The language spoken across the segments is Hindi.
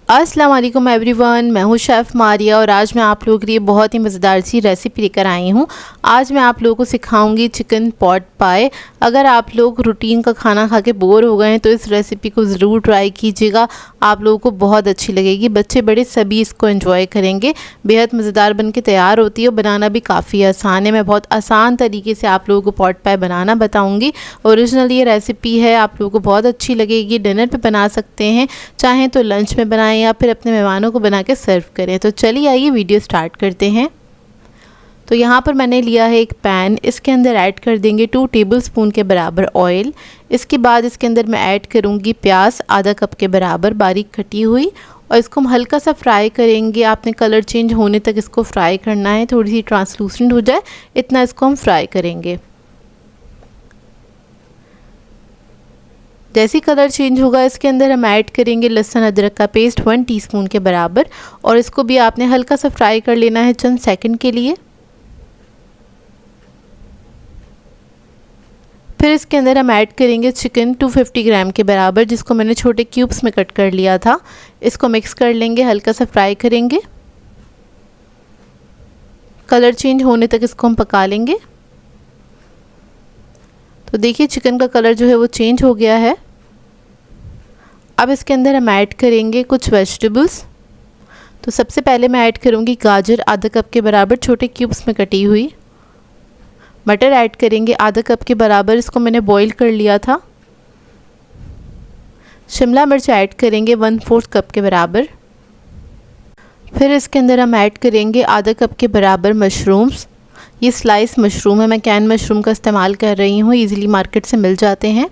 अस्सलाम वालेकुम एवरीवन, मैं हूँ शेफ़ मारिया और आज मैं आप लोगों के लिए बहुत ही मज़ेदार सी रेसिपी लेकर आई हूँ। आज मैं आप लोगों को सिखाऊंगी चिकन पॉट पाए। अगर आप लोग रूटीन का खाना खा के बोर हो गए हैं तो इस रेसिपी को ज़रूर ट्राई कीजिएगा, आप लोगों को बहुत अच्छी लगेगी। बच्चे बड़े सभी इसको एंजॉय करेंगे। बेहद मज़ेदार बन के तैयार होती है और बनाना भी काफ़ी आसान है। मैं बहुत आसान तरीके से आप लोगों को पॉट पाए बनाना बताऊँगी। ओरिजिनल ये रेसिपी है, आप लोगों को बहुत अच्छी लगेगी। डिनर पर बना सकते हैं, चाहें तो लंच में बनाएं या फिर अपने मेहमानों को बना के सर्व करें। तो चलिए आइए वीडियो स्टार्ट करते हैं। तो यहाँ पर मैंने लिया है एक पैन, इसके अंदर ऐड कर देंगे 2 टेबलस्पून के बराबर ऑयल। इसके बाद इसके अंदर मैं ऐड करूँगी प्याज आधा कप के बराबर बारीक कटी हुई और इसको हम हल्का सा फ्राई करेंगे। आपने कलर चेंज होने तक इसको फ्राई करना है, थोड़ी सी ट्रांसलूसेंट हो जाए इतना इसको हम फ्राई करेंगे। जैसी कलर चेंज होगा इसके अंदर हम ऐड करेंगे लहसुन अदरक का पेस्ट 1 टीस्पून के बराबर और इसको भी आपने हल्का सा फ्राई कर लेना है चंद सेकंड के लिए। फिर इसके अंदर हम ऐड करेंगे चिकन 250 ग्राम के बराबर, जिसको मैंने छोटे क्यूब्स में कट कर लिया था। इसको मिक्स कर लेंगे, हल्का सा फ्राई करेंगे, कलर चेंज होने तक इसको हम पका लेंगे। तो देखिए चिकन का कलर जो है वो चेंज हो गया है। अब इसके अंदर हम ऐड करेंगे कुछ वेजिटेबल्स। तो सबसे पहले मैं ऐड करूँगी गाजर आधा कप के बराबर छोटे क्यूब्स में कटी हुई। मटर ऐड करेंगे आधा कप के बराबर, इसको मैंने बॉईल कर लिया था। शिमला मिर्च ऐड करेंगे 1/4 कप के बराबर। फिर इसके अंदर हम ऐड करेंगे आधा कप के बराबर मशरूम्स। ये स्लाइस मशरूम है, मैं कैन मशरूम का इस्तेमाल कर रही हूँ, ईज़िली मार्केट से मिल जाते हैं।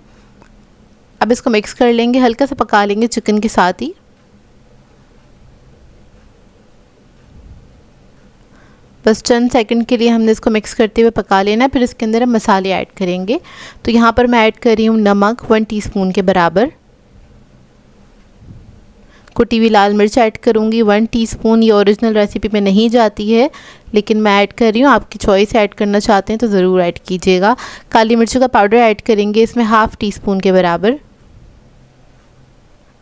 अब इसको मिक्स कर लेंगे, हल्का सा पका लेंगे चिकन के साथ ही। बस चंद सेकंड के लिए हमने इसको मिक्स करते हुए पका लेना है। फिर इसके अंदर हम मसाले ऐड करेंगे। तो यहाँ पर मैं ऐड कर रही हूँ नमक 1 टीस्पून के बराबर, कुटी हुई लाल मिर्च ऐड करूँगी 1 टीस्पून। ये ओरिजिनल रेसिपी में नहीं जाती है लेकिन मैं ऐड कर रही हूँ, आपकी चॉइस ऐड करना चाहते हैं तो ज़रूर ऐड कीजिएगा। काली मिर्चों का पाउडर ऐड करेंगे इसमें 1/2 टीस्पून के बराबर।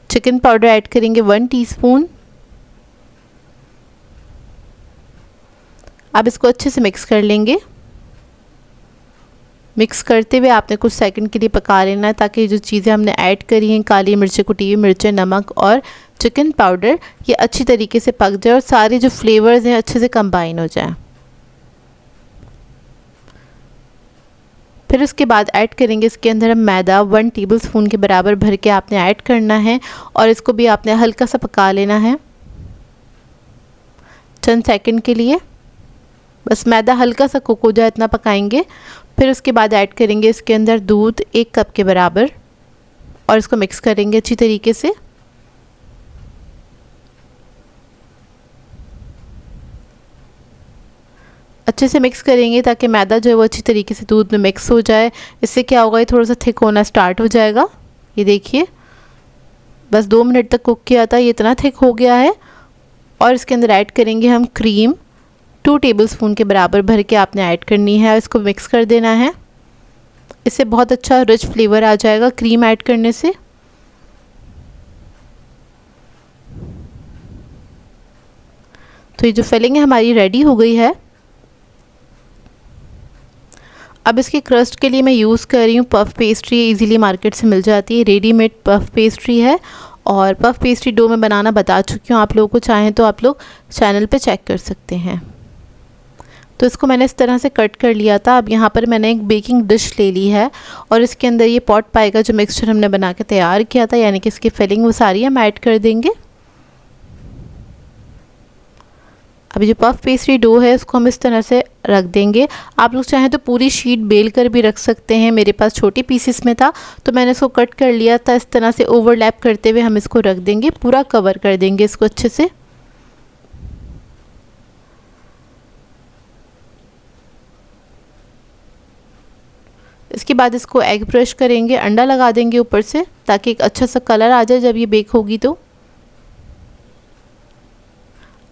चिकन पाउडर ऐड करेंगे 1 टीस्पून। अब इसको अच्छे से मिक्स कर लेंगे। मिक्स करते हुए आपने कुछ सेकंड के लिए पका लेना है ताकि जो चीज़ें हमने ऐड करी हैं, काली मिर्चें, कुटी हुई मिर्चें, नमक और चिकन पाउडर, ये अच्छी तरीके से पक जाए और सारे जो फ्लेवर्स हैं अच्छे से कंबाइन हो जाए। फिर उसके बाद ऐड करेंगे इसके अंदर हम मैदा 1 टेबलस्पून के बराबर भर के आपने ऐड करना है और इसको भी आपने हल्का सा पका लेना है चंद सेकंड के लिए। बस मैदा हल्का सा कुक हो जाए इतना पकाएंगे। फिर उसके बाद ऐड करेंगे इसके अंदर दूध 1 कप के बराबर और इसको मिक्स करेंगे अच्छी तरीके से। अच्छे से मिक्स करेंगे ताकि मैदा जो है वो अच्छी तरीके से दूध में मिक्स हो जाए। इससे क्या होगा, ये थोड़ा सा थिक होना स्टार्ट हो जाएगा। ये देखिए बस 2 मिनट तक कुक किया था, ये इतना थिक हो गया है। और इसके अंदर ऐड करेंगे हम क्रीम 2 टेबलस्पून के बराबर भर के आपने ऐड करनी है और इसको मिक्स कर देना है। इससे बहुत अच्छा रिच फ्लेवर आ जाएगा क्रीम ऐड करने से। तो ये जो फिलिंग है हमारी रेडी हो गई है। अब इसके क्रस्ट के लिए मैं यूज़ कर रही हूँ पफ पेस्ट्री, इजीली मार्केट से मिल जाती है, रेडीमेड पफ पेस्ट्री है। और पफ पेस्ट्री डो मैं बनाना बता चुकी हूँ, आप लोगों को चाहें तो आप लोग चैनल पे चेक कर सकते हैं। तो इसको मैंने इस तरह से कट कर लिया था। अब यहाँ पर मैंने एक बेकिंग डिश ले ली है और इसके अंदर ये पॉट पाए का जो मिक्सचर हमने बना के तैयार किया था, यानी कि इसकी फिलिंग वो सारी हम ऐड कर देंगे। अभी जो पफ पेस्ट्री डो है उसको हम इस तरह से रख देंगे। आप लोग चाहें तो पूरी शीट बेल कर भी रख सकते हैं, मेरे पास छोटे पीसेस में था तो मैंने इसको कट कर लिया था। इस तरह से ओवरलैप करते हुए हम इसको रख देंगे, पूरा कवर कर देंगे इसको अच्छे से। इसके बाद इसको एग ब्रश करेंगे, अंडा लगा देंगे ऊपर से ताकि एक अच्छा सा कलर आ जाए जब ये बेक होगी। तो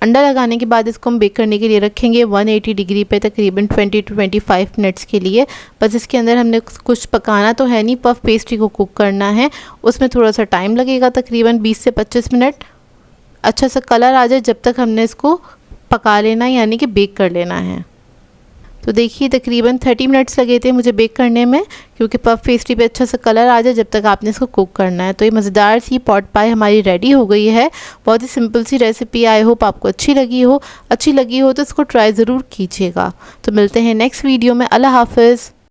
अंडा लगाने के बाद इसको हम बेक करने के लिए रखेंगे 180 डिग्री पे तकरीबन 20 to 25 मिनट्स के लिए। बस इसके अंदर हमने कुछ पकाना तो है नहीं, पफ पेस्ट्री को कुक करना है, उसमें थोड़ा सा टाइम लगेगा तकरीबन 20 से 25 मिनट। अच्छा सा कलर आ जाए जब तक हमने इसको पका लेना है, यानी कि बेक कर लेना है। तो देखिए तकरीबन 30 मिनट्स लगे थे मुझे बेक करने में, क्योंकि पफ पेस्ट्री पे अच्छा सा कलर आ जाए जब तक आपने इसको कुक करना है। तो ये मज़ेदार सी पॉट पाई हमारी रेडी हो गई है। बहुत ही सिंपल सी रेसिपी, आई होप आपको अच्छी लगी हो तो इसको ट्राई ज़रूर कीजिएगा। तो मिलते हैं नेक्स्ट वीडियो में। अल्लाह हाफ़िज़।